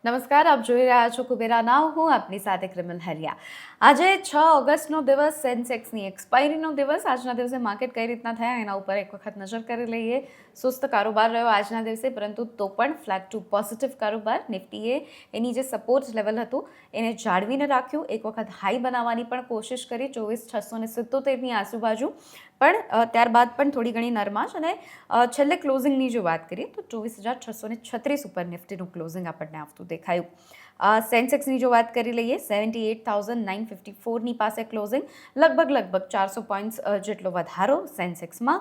નમસ્કાર, આપ જોઈ રહ્યા છો કુબેરા નાવ. હું આપની સાથે ક્રિમલ હરિયા. આજે 6 ઓગસ્ટનો દિવસ, સેન્સેક્સની એક્સપાયરીનો દિવસ. આજના દિવસે માર્કેટ કઈ રીતના થયા એના ઉપર એક વખત નજર કરી લઈએ. સુસ્ત કારોબાર રહ્યો આજના દિવસે, પરંતુ તો પણ ફ્લેટ ટુ પોઝિટિવ કારોબાર. નિફ્ટીએ એની જે સપોર્ટ લેવલ હતું એને જાળવીને રાખ્યું. એક વખત હાઈ બનાવવાની પણ કોશિશ કરી 24,677ની આજુબાજુ, પણ ત્યારબાદ પણ થોડી ઘણી નરમાશ અને છેલ્લે ક્લોઝિંગની જો વાત કરીએ તો 24,636 ઉપર નિફ્ટીનું ક્લોઝિંગ આપણને આવતું દેખાયું. સેન્સેક્સની જો વાત કરી લઈએ, 78,954ની પાસે ક્લોઝિંગ, લગભગ 400 પોઈન્ટ્સ જેટલો વધારો સેન્સેક્સમાં.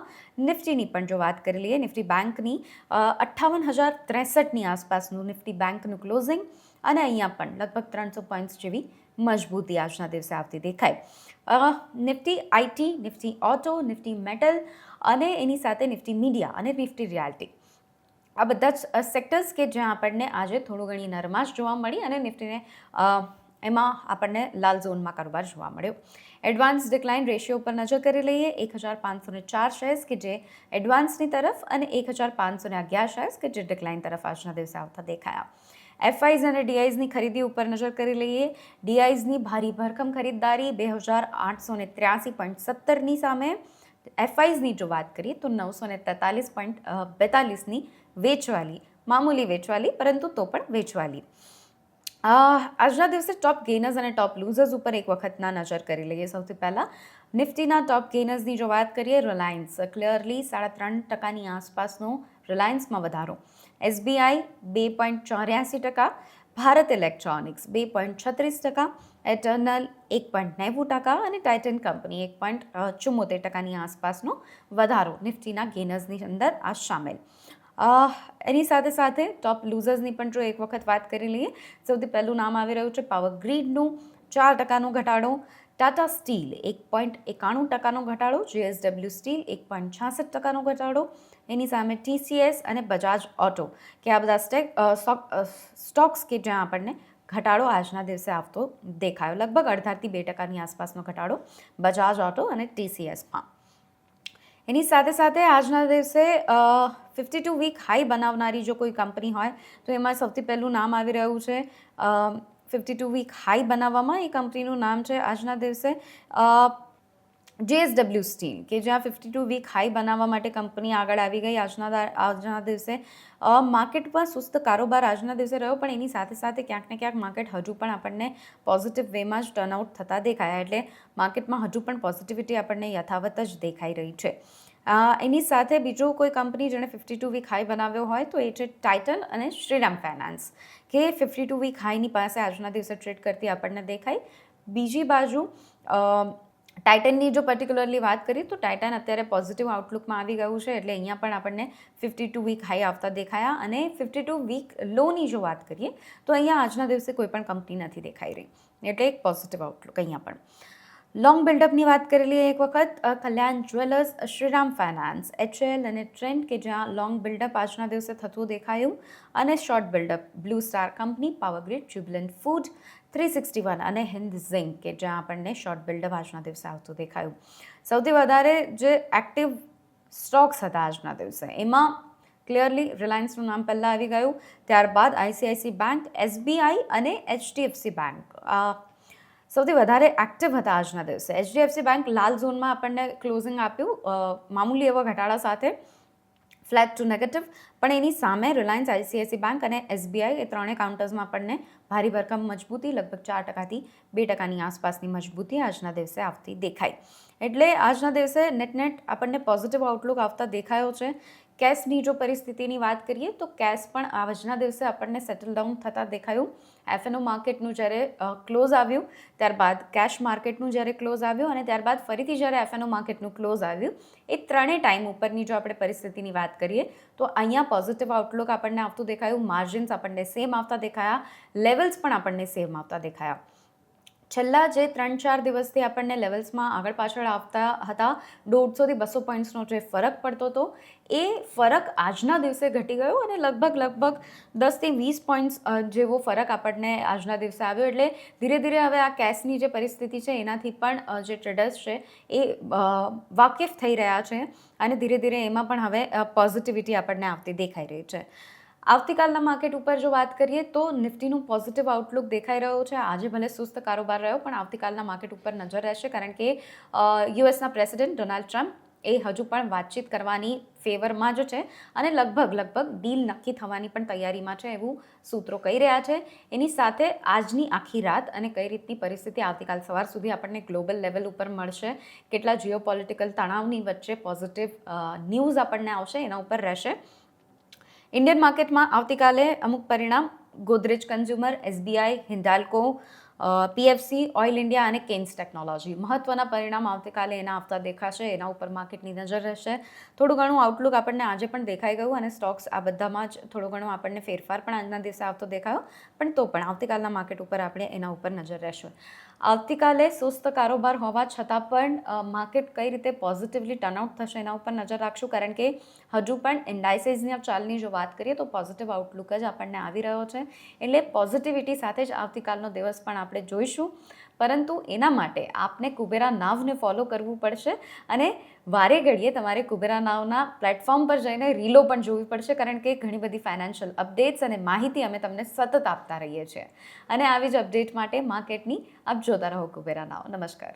નિફ્ટીની પણ જો વાત કરી લઈએ, નિફ્ટી બેંકની 58,063ની આસપાસનું નિફ્ટી બેંકનું ક્લોઝિંગ, અને અહીંયા પણ લગભગ 300 પોઈન્ટ્સ જેવી મજબૂતી આજના દિવસે આવતી દેખાય. Nifty IT, Nifty auto, Nifty metal અને એની સાથે નિફ્ટી મીડિયા અને નિફ્ટી રિયાલ્ટી, આ બધા જ સેક્ટર્સ કે જ્યાં આપણને આજે થોડું ઘણી નરમાશ જોવા મળી અને નિફ્ટીને એમાં આપણને લાલ ઝોનમાં કારોબાર જોવા મળ્યો. એડવાન્સ ડિક્લાઇન રેશિયો ઉપર નજર કરી લઈએ, 1,504 શેર્સ કે જે એડવાન્સની તરફ અને 1,511 શેર્સ કે જે ડિક્લાઇન તરફ આજના દિવસે આવતા દેખાયા. એફઆઈઝ અને ડીઆઈઝની ખરીદી ઉપર નજર કરી લઈએ. ડીઆઈઝની ભારી ભરખમ ખરીદદારી 2,883.17ની સામે. એફઆઈઝની જો વાત કરીએ તો 943.42ની વેચવાલી, મામૂલી વેચવાલી, પરંતુ તો પણ વેચવાલી. આજના દિવસે ટોપ ગેનર્સ અને ટોપ લૂઝર્સ ઉપર એક વખતના નજર કરી લઈએ. સૌથી પહેલાં નિફ્ટીના ટોપ ગેનર્સની જો વાત કરીએ, રિલાયન્સ ક્લિયરલી 3.5%ની આસપાસનો રિલાયન્સમાં વધારો. એસબીઆઈ 2.84%, ભારત ઇલેક્ટ્રોનિક્સ 2.36%, એટર્નલ 1.90% અને ટાઇટન કંપની 1.74%ની આસપાસનો વધારો નિફ્ટીના ગેનર્સની અંદર આ શામેલ. એની સાથે સાથે ટોપ લૂઝર્સની પણ જો એક વખત વાત કરી લઈએ, સૌથી પહેલું નામ આવી રહ્યું છે પાવર ગ્રીડનું 4%નો ઘટાડો, ટાટા સ્ટીલ 1.91%નો ઘટાડો, જેએસડબલ્યુ સ્ટીલ 1.66%નો ઘટાડો. એની સામે ટીસીએસ અને બજાજ ઓટો, કે આ બધા સ્ટોક્સ કે જ્યાં આપણને ઘટાડો આજના દિવસે આવતો દેખાયો. લગભગ 1.5થી 2%ની આસપાસનો ઘટાડો બજાજ ઓટો અને ટીસીએસમાં. એની સાથે સાથે આજના દિવસે 52 વીક હાઈ બનાવનારી જો કોઈ કંપની હોય તો એમાં સૌથી પહેલું નામ આવી રહ્યું છે. 52 વીક હાઈ બનાવવામાં એ કંપનીનું નામ છે આજના દિવસે જેએસડબલ્યુ સ્ટીલ, કે જ્યાં 52 વીક હાઈ બનાવવા માટે કંપની આગળ આવી ગઈ. આજના દિવસે માર્કેટમાં સુસ્ત કારોબાર આજના દિવસે રહ્યો, પણ એની સાથે સાથે ક્યાંક ને ક્યાંક માર્કેટ હજુ પણ આપણને પોઝિટિવ વેમાં જ ટર્નઆઉટ થતા દેખાયા. એટલે માર્કેટમાં હજુ પણ પોઝિટિવિટી આપણને યથાવત જ દેખાઈ રહી છે. એની સાથે બીજું કોઈ કંપની જેણે 52 વીક હાઈ બનાવ્યો હોય તો એ છે ટાઇટન અને શ્રીરામ ફાઇનાન્સ, કે 52 વીક હાઈની પાસે આજના દિવસે ટ્રેડ કરતી આપણને દેખાય. બીજી બાજુ ટાઇટનની જો પર્ટિક્યુલરલી વાત કરીએ તો ટાઇટન અત્યારે પોઝિટિવ આઉટલુકમાં આવી ગયું છે, એટલે અહીંયા પણ આપણને 52 વીક હાઈ આવતા દેખાયા. અને 52 વીક લોની જો વાત કરીએ તો અહીંયા આજના દિવસે કોઈ પણ કંપની નથી દેખાઈ રહી, એટલે એક પોઝિટિવ આઉટલુક અહીંયા પણ. લોંગ બિલ્ડઅપની વાત કરી લઈએ એક વખત, Kalyan jewellers, Shriram finance, HL અને ટ્રેન્ડ, કે જ્યાં લોંગ બિલ્ડઅપ આજના દિવસે થતું દેખાયું. અને short buildup Blue Star company, Power Grid, Jubilant food, 361 અને હિન્દ ઝિંક, કે જ્યાં આપણને શોર્ટ બિલ્ડઅપ આજના દિવસે આવતું દેખાયું. સૌથી વધારે જે એક્ટિવ સ્ટોક્સ હતા આજના દિવસે એમાં ક્લિયરલી રિલાયન્સનું નામ પહેલાં આવી ગયું, ત્યારબાદ આઈસીઆઈસી બેંક, એસબીઆઈ અને એચડીએફસી બેંક સૌથી વધારે એક્ટિવ હતા આજના દિવસે. એચડીએફસી બેંક લાલ ઝોનમાં આપણને ક્લોઝિંગ આપ્યું મામૂલી એવા ઘટાડા સાથે, ફ્લેટ ટુ નેગેટિવ, પણ એની સામે રિલાયન્સ, આઈસીઆઈસી બેંક અને એસબીઆઈ એ ત્રણેય કાઉન્ટર્સમાં આપણને ભારી ભરકમ મજબૂતી, લગભગ 4%થી 2%ની આસપાસની મજબૂતી આજના દિવસે આવતી દેખાઈ. એટલે આજના દિવસે નેટ આપણને પોઝિટિવ આઉટલુક આવતા દેખાયો છે. કેશની જો પરિસ્થિતિની વાત કરીએ તો કેશ પણ આજના દિવસે આપણને સેટલ ડાઉન થતાં દેખાયું. એફએનઓ માર્કેટનું જ્યારે ક્લોઝ આવ્યું, ત્યારબાદ કેશ માર્કેટનું જ્યારે ક્લોઝ આવ્યું અને ત્યારબાદ ફરીથી જ્યારે એફએનઓ માર્કેટનું ક્લોઝ આવ્યું, એ ત્રણેય ટાઈમ ઉપરની જો આપણે પરિસ્થિતિની વાત કરીએ તો અહીંયા પોઝિટિવ આઉટલુક આપણને આવતું દેખાયું. માર્જિન્સ આપણને સેમ આવતા દેખાયા, લેવલ્સ પણ આપણને સેમ આવતા દેખાયા. છેલ્લા જે 3-4 દિવસથી આપણને લેવલ્સમાં આગળ પાછળ આવતા હતા, 150થી 200 પોઈન્ટ્સનો જે ફરક પડતો હતો એ ફરક આજના દિવસે ઘટી ગયો અને લગભગ 10થી 20 પોઈન્ટ્સ જેવો ફરક આપણને આજના દિવસે આવ્યો. એટલે ધીરે ધીરે હવે આ કેશની જે પરિસ્થિતિ છે એનાથી પણ જે ટ્રેડર્સ છે એ વાકેફ થઈ રહ્યા છે અને ધીરે ધીરે એમાં પણ હવે પોઝિટિવિટી આપણને આવતી દેખાઈ રહી છે. આવતીકાલના માર્કેટ ઉપર જો વાત કરીએ તો નિફ્ટીનું પોઝિટિવ આઉટલુક દેખાઈ રહ્યો છે. આજે ભલે સુસ્ત કારોબાર રહ્યો પણ આવતીકાલના માર્કેટ ઉપર નજર રહેશે, કારણ કે યુએસના પ્રેસિડેન્ટ ડોનાલ્ડ ટ્રમ્પ એ હજુ પણ વાતચીત કરવાની ફેવરમાં જ છે અને લગભગ ડીલ નક્કી થવાની પણ તૈયારીમાં છે એવું સૂત્રો કહી રહ્યા છે. એની સાથે આજની આખી રાત અને કઈ રીતની પરિસ્થિતિ આવતીકાલ સવાર સુધી આપણને ગ્લોબલ લેવલ ઉપર મળશે, કેટલા જીઓપોલિટિકલ તણાવની વચ્ચે પોઝિટિવ ન્યૂઝ આપણને આવશે, એના ઉપર રહેશે. ઇન્ડિયન માર્કેટમાં આવતીકાલે અમુક પરિણામ Godrej consumer, SBI, Hindalco, PFC, oil India અને કેન્સ ટેકનોલોજી મહત્વના પરિણામ આવતીકાલે એના આવતા દેખાશે. એના ઉપર માર્કેટની નજર રહેશે. થોડું ઘણું આઉટલુક આપણને આજે પણ દેખાઈ ગયું અને સ્ટોક્સ આ બધામાં જ થોડું ઘણું આપણને ફેરફાર પણ આજના દિવસે આવતો દેખાયો, પણ તો પણ આવતીકાલના માર્કેટ ઉપર આપણે એના ઉપર નજર રહેશું. આવતીકાલે સુસ્ત કારોબાર હોવા છતાં પણ માર્કેટ કઈ રીતે પોઝિટિવલી ટર્નઆઉટ થશે એના ઉપર નજર રાખશું, કારણ કે હજુ પણ ઇન્ડાઇસીસની ચાલની જો વાત કરીએ તો પોઝિટિવ આઉટલુક જ આપણને આવી રહ્યો છે. એટલે પોઝિટિવિટી સાથે જ આવતીકાલનો દિવસ પણ આપણે જોઈશું. પરંતુ એના માટે આપને કુબેરા નાવને ફોલો કરવું પડશે અને વારે ઘડીએ તમારે કુબેરા નાવના પ્લેટફોર્મ પર જઈને રીલો પણ જોવી પડશે, કારણ કે ઘણી બધી ફાઇનાન્શિયલ અપડેટ્સ અને માહિતી અમે તમને સતત આપતા રહીએ છીએ. અને આવી જ અપડેટ માટે માર્કેટની આપ જોતા રહો કુબેરા નાવ. નમસ્કાર.